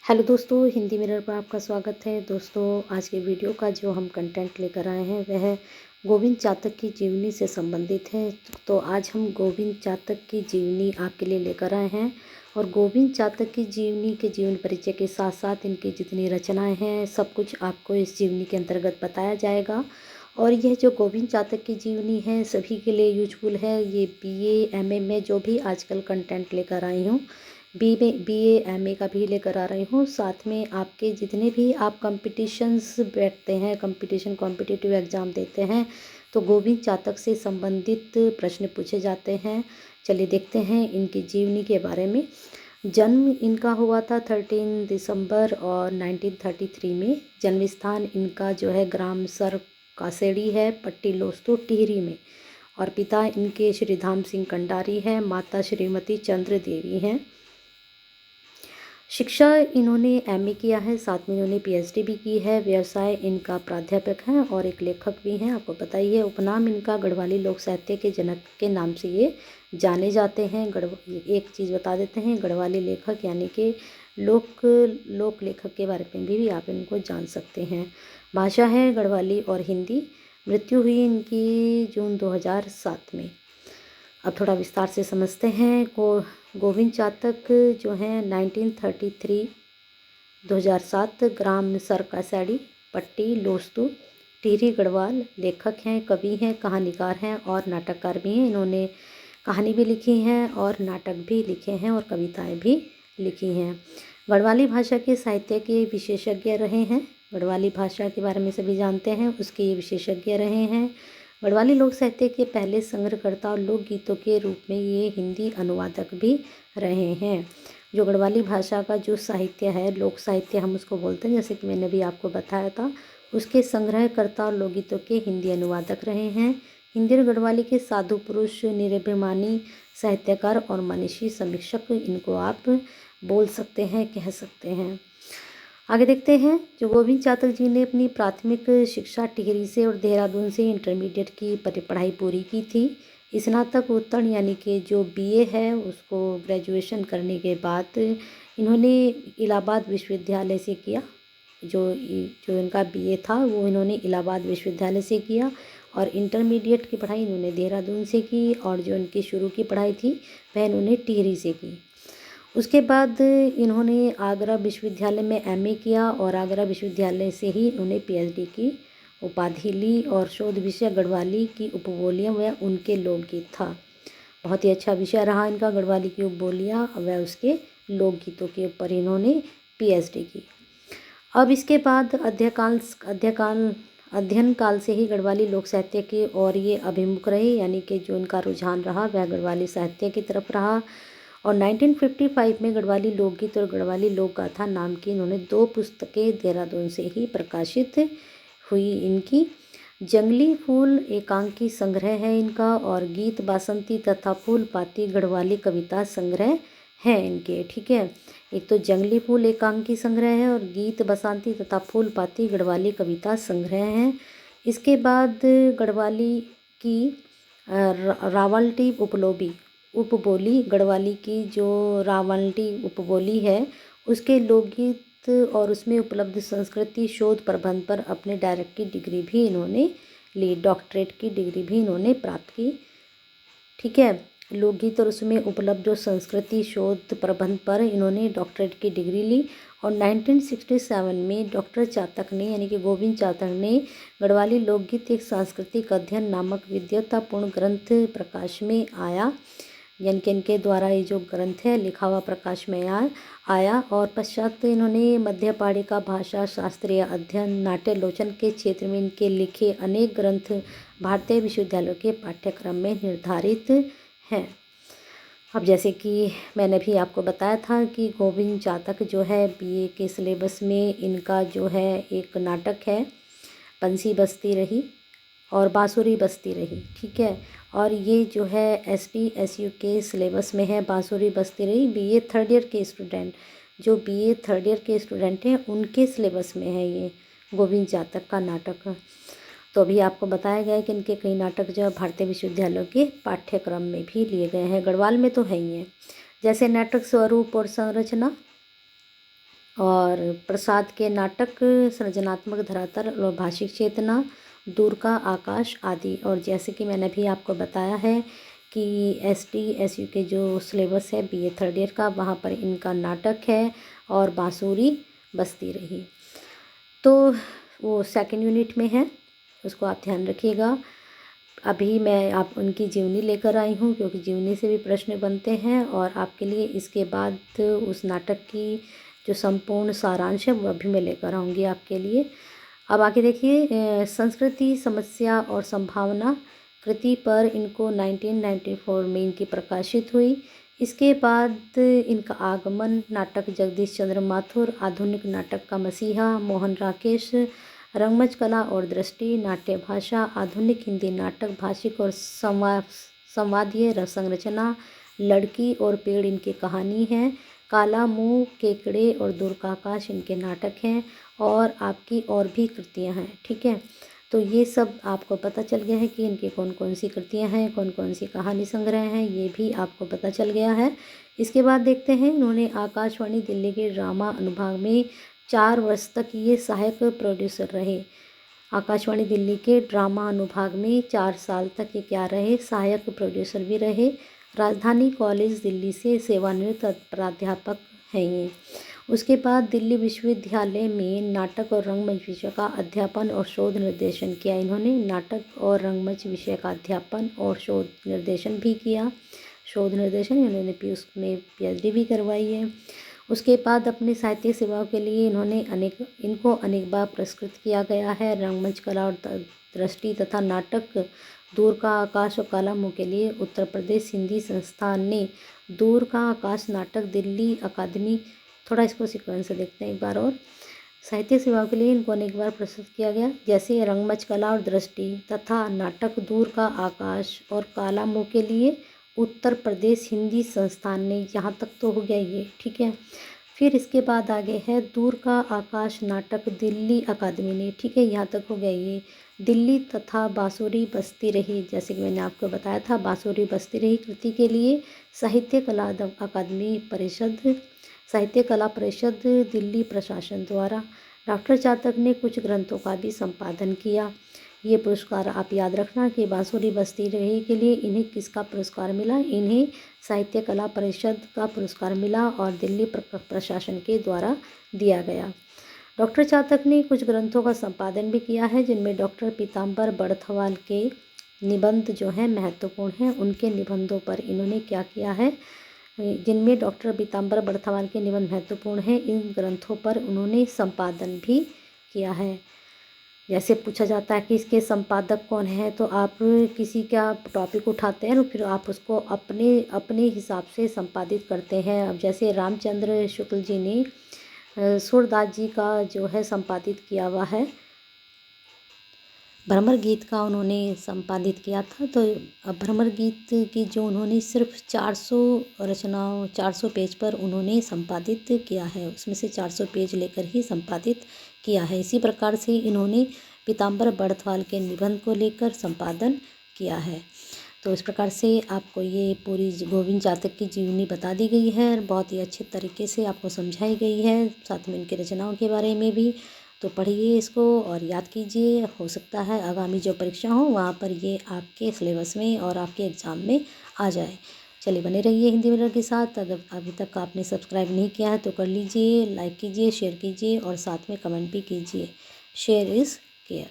Hello दोस्तों, Hindi mirror पर आपका स्वागत है। दोस्तों, आज के वीडियो का जो हम कंटेंट लेकर आए हैं वह गोविंद चातक की जीवनी से संबंधित है। तो आज हम गोविंद चातक की जीवनी आपके लिए लेकर आए हैं और गोविंद चातक की जीवनी के जीवन परिचय के साथ साथ इनकी जितनी रचनाएं हैं सब कुछ आपको इस जीवनी के अंतर्गत बताया जाएगा। और यह जो गोविंद चातक की जीवनी है सभी के लिए यूजफुल है। ये BA MA में जो भी आजकल कंटेंट लेकर आई हूँ, BA MA का भी लेकर आ रही हूँ। साथ में आपके जितने भी आप कंपटीशंस बैठते हैं, कॉम्पिटिटिव एग्ज़ाम देते हैं, तो गोविंद चातक से संबंधित प्रश्न पूछे जाते हैं। चलिए देखते हैं इनकी जीवनी के बारे में। जन्म इनका हुआ था 13 दिसंबर और 1933 में। जन्म स्थान इनका जो है ग्राम सर कासेड़ी है, पट्टी लोस्तु टिहरी में। और पिता इनके श्री धाम सिंह कंडारी है, माता श्रीमती चंद्र देवी हैं। शिक्षा इन्होंने MA किया है, साथ में इन्होंने PhD भी की है। व्यवसाय इनका प्राध्यापक हैं और एक लेखक भी हैं, आपको पता ही है। उपनाम इनका गढ़वाली लोक साहित्य के जनक के नाम से ये जाने जाते हैं। एक चीज़ बता देते हैं, गढ़वाली लेखक यानी कि लोक लेखक के बारे में भी आप इनको जान सकते हैं। भाषा है गढ़वाली और हिंदी। मृत्यु हुई इनकी जून 2007 में। अब थोड़ा विस्तार से समझते हैं। गोविंद चातक जो हैं 1933 2007 ग्राम सरकासाड़ी पट्टी लोस्तु टिहरी गढ़वाल लेखक हैं, कवि हैं, कहानीकार हैं और नाटककार भी हैं। इन्होंने कहानी भी लिखी हैं और नाटक भी लिखे हैं और कविताएं भी लिखी हैं। गढ़वाली भाषा के साहित्य के विशेषज्ञ रहे हैं। गढ़वाली भाषा के बारे में सभी जानते हैं, उसके ये विशेषज्ञ रहे हैं। गढ़वाली लोक साहित्य के पहले संग्रहकर्ता और लोकगीतों के रूप में ये हिंदी अनुवादक भी रहे हैं। जो गढ़वाली भाषा का जो साहित्य है, लोक साहित्य हम उसको बोलते हैं, जैसे कि मैंने भी आपको बताया था, उसके संग्रहकर्ता और लोकगीतों के हिंदी अनुवादक रहे हैं। हिंदी और गढ़वाली के साधु पुरुष, निरभिमानी साहित्यकार और मनीषी समीक्षक इनको आप बोल सकते हैं, कह सकते हैं। आगे देखते हैं। जो गोविंद चातक जी ने अपनी प्राथमिक शिक्षा टिहरी से और देहरादून से इंटरमीडिएट की पढ़ाई पूरी की थी। स्नातक उत्तीर्ण यानी कि जो BA है उसको ग्रेजुएशन करने के बाद इन्होंने इलाहाबाद विश्वविद्यालय से किया। जो इनका BA था वो इन्होंने इलाहाबाद विश्वविद्यालय से किया और इंटरमीडिएट की पढ़ाई इन्होंने देहरादून से की और जो इनकी शुरू की पढ़ाई थी वह इन्होंने टिहरी से की। उसके बाद इन्होंने आगरा विश्वविद्यालय में MA किया और आगरा विश्वविद्यालय से ही इन्होंने PhD की उपाधि ली और शोध विषय गढ़वाली की उपबोलियाँ व उनके लोकगीत था। बहुत ही अच्छा विषय रहा इनका गढ़वाली की उपबोलियाँ व उसके लोकगीतों के ऊपर इन्होंने PhD की। अब इसके बाद अध्ययन काल से ही गढ़वाली लोक साहित्य की और ये अभिमुख रहे, यानी कि जो उनका रुझान रहा वह गढ़वाली साहित्य की तरफ रहा। और 1955 में गढ़वाली लोकगीत और गढ़वाली लोक गाथा नाम की इन्होंने 2 पुस्तकें देहरादून से ही प्रकाशित हुई। इनकी जंगली फूल एकांकी संग्रह है इनका और गीत बासंती तथा फूल पाती गढ़वाली कविता संग्रह है इनके, ठीक है। एक तो जंगली फूल एकांकी संग्रह है और गीत बसंती तथा फूल पाती गढ़वाली कविता संग्रह हैं। इसके बाद गढ़वाली की रावलटी उपबोली गढ़वाली की जो रावलटी उपबोली है उसके लोकगीत और उसमें उपलब्ध संस्कृति शोध प्रबंध पर अपने डायरेक्ट की डिग्री भी इन्होंने ली, डॉक्टरेट की डिग्री भी इन्होंने प्राप्त की, ठीक है। लोकगीत और उसमें उपलब्ध जो संस्कृति शोध प्रबंध पर इन्होंने डॉक्टरेट की डिग्री ली। और 1967 में डॉक्टर चातक ने यानी कि गोविंद चातक ने गढ़वाली लोकगीत एक सांस्कृतिक अध्ययन नामक विद्वत्तापूर्ण ग्रंथ प्रकाश में आया, यानी कि इनके द्वारा ये जो ग्रंथ है लिखा हुआ प्रकाश में आया। और पश्चात इन्होंने मध्य पहाड़ी का भाषा शास्त्रीय अध्ययन नाट्यलोचन के क्षेत्र में इनके लिखे अनेक ग्रंथ भारतीय विश्वविद्यालयों के पाठ्यक्रम में निर्धारित हैं। अब जैसे कि मैंने भी आपको बताया था कि गोविंद चातक जो है BA के सिलेबस में इनका जो है एक नाटक है पंसी बसती रही और बांसुरी बसती रही, ठीक है। और ये जो है SPSU के सिलेबस में है बांसुरी बसती रही। BA थर्ड ईयर के स्टूडेंट हैं उनके सिलेबस में है ये गोविंद चातक का नाटक। तो अभी आपको बताया गया है कि इनके कई नाटक जो है भारतीय विश्वविद्यालयों के पाठ्यक्रम में भी लिए गए हैं। गढ़वाल में तो है ही है, जैसे नाटक स्वरूप और संरचना। और प्रसाद के नाटक सृजनात्मक धरातल और भाषिक चेतना, दूर का आकाश आदि। और जैसे कि मैंने अभी आपको बताया है कि ST SU के जो सिलेबस है BA थर्ड ईयर का, वहाँ पर इनका नाटक है और बांसुरी बजती रही, तो वो सेकंड यूनिट में है, उसको आप ध्यान रखिएगा। अभी मैं आप उनकी जीवनी लेकर आई हूँ क्योंकि जीवनी से भी प्रश्न बनते हैं और आपके लिए इसके बाद उस नाटक की जो संपूर्ण सारांश है वो अभी मैं लेकर आऊँगी आपके लिए। अब आगे देखिए, संस्कृति समस्या और संभावना कृति पर इनको 1994 में इनकी प्रकाशित हुई। इसके बाद इनका आगमन नाटक जगदीश चंद्र माथुर, आधुनिक नाटक का मसीहा मोहन राकेश, रंगमंच कला और दृष्टि, नाट्य भाषा, आधुनिक हिंदी नाटक, भाषिक और संवादीय संरचना, लड़की और पेड़ इनकी कहानी है, काला मुंह, केकड़े और दूर का आकाश इनके नाटक हैं और आपकी और भी कृतियां हैं। ठीक है, तो ये सब आपको पता चल गया है कि इनकी कौन कौन सी कृतियां हैं, कौन कौन सी कहानी संग्रह हैं, ये भी आपको पता चल गया है। इसके बाद देखते हैं, इन्होंने आकाशवाणी दिल्ली के ड्रामा अनुभाग में 4 वर्ष तक ये सहायक प्रोड्यूसर रहे। आकाशवाणी दिल्ली के ड्रामा अनुभाग में 4 साल तक ये क्या रहे, सहायक प्रोड्यूसर भी रहे। राजधानी कॉलेज दिल्ली से सेवानिवृत्त प्राध्यापक हैं ये। उसके बाद दिल्ली विश्वविद्यालय में नाटक और रंगमंच विषय का अध्यापन और शोध निर्देशन किया। इन्होंने नाटक और रंगमंच विषय का अध्यापन और शोध निर्देशन भी किया। शोध निर्देशन इन्होंने उसमें PhD भी करवाई है। उसके बाद अपनी साहित्यिक सेवाओं के लिए इनको अनेक बार पुरस्कृत किया गया है। रंगमंच कला और दृष्टि तथा नाटक दूर का आकाश और काला मुंह के लिए उत्तर प्रदेश हिंदी संस्थान ने दूर का आकाश नाटक दिल्ली अकादमी, थोड़ा इसको सीक्वेंस से देखते हैं एक बार और। साहित्य सेवाओं के लिए इनको अनेक बार पुरस्कृत किया गया, जैसे रंगमंच कला और दृष्टि तथा नाटक दूर का आकाश और काला मुंह के लिए उत्तर प्रदेश हिंदी संस्थान ने, यहाँ तक तो हो गया ये। ठीक है, फिर इसके बाद आगे है दूर का आकाश नाटक दिल्ली अकादमी ने। ठीक है, यहाँ तक हो गया ये। दिल्ली तथा बांसुरी बजती रही, जैसे कि मैंने आपको बताया था, बांसुरी बजती रही कृति के लिए साहित्य कला अकादमी परिषद, साहित्य कला परिषद दिल्ली प्रशासन द्वारा। डॉक्टर चातक ने कुछ ग्रंथों का भी संपादन किया। ये पुरस्कार आप याद रखना कि बांसुरी बजती रही के लिए इन्हें किसका पुरस्कार मिला, इन्हें साहित्य कला परिषद का पुरस्कार मिला और दिल्ली प्रशासन के द्वारा दिया गया। डॉक्टर चातक ने कुछ ग्रंथों का संपादन भी किया है, जिनमें डॉक्टर पीताम्बर बड़थवाल के निबंध जो हैं महत्वपूर्ण हैं। उनके निबंधों पर इन्होंने क्या किया है, जिनमें डॉक्टर पीताम्बर बड़थवाल के निबंध महत्वपूर्ण हैं, इन ग्रंथों पर उन्होंने संपादन भी किया है। जैसे पूछा जाता है कि इसके संपादक कौन है, तो आप किसी का टॉपिक उठाते हैं और फिर आप उसको अपने अपने हिसाब से संपादित करते हैं। अब जैसे रामचंद्र शुक्ल जी ने सूरदास जी का जो है संपादित किया हुआ है, भ्रमर गीत का उन्होंने संपादित किया था। तो अब भ्रमर गीत की जो उन्होंने सिर्फ 400 रचनाओं 400 पेज पर उन्होंने संपादित किया है, उसमें से 400 पेज लेकर ही संपादित किया है। इसी प्रकार से इन्होंने पीताम्बर बड़थवाल के निबंध को लेकर संपादन किया है। तो इस प्रकार से आपको ये पूरी गोविंद चातक की जीवनी बता दी गई है, बहुत ही अच्छे तरीके से आपको समझाई गई है, साथ में इनकी रचनाओं के बारे में भी। तो पढ़िए इसको और याद कीजिए, हो सकता है आगामी जो परीक्षा हो वहाँ पर ये आपके सिलेबस में और आपके एग्ज़ाम में आ जाए। चलिए बने रहिए हिंदी मिरर के साथ। अगर अभी तक आपने सब्सक्राइब नहीं किया है तो कर लीजिए, लाइक कीजिए, शेयर कीजिए और साथ में कमेंट भी कीजिए। Share is care.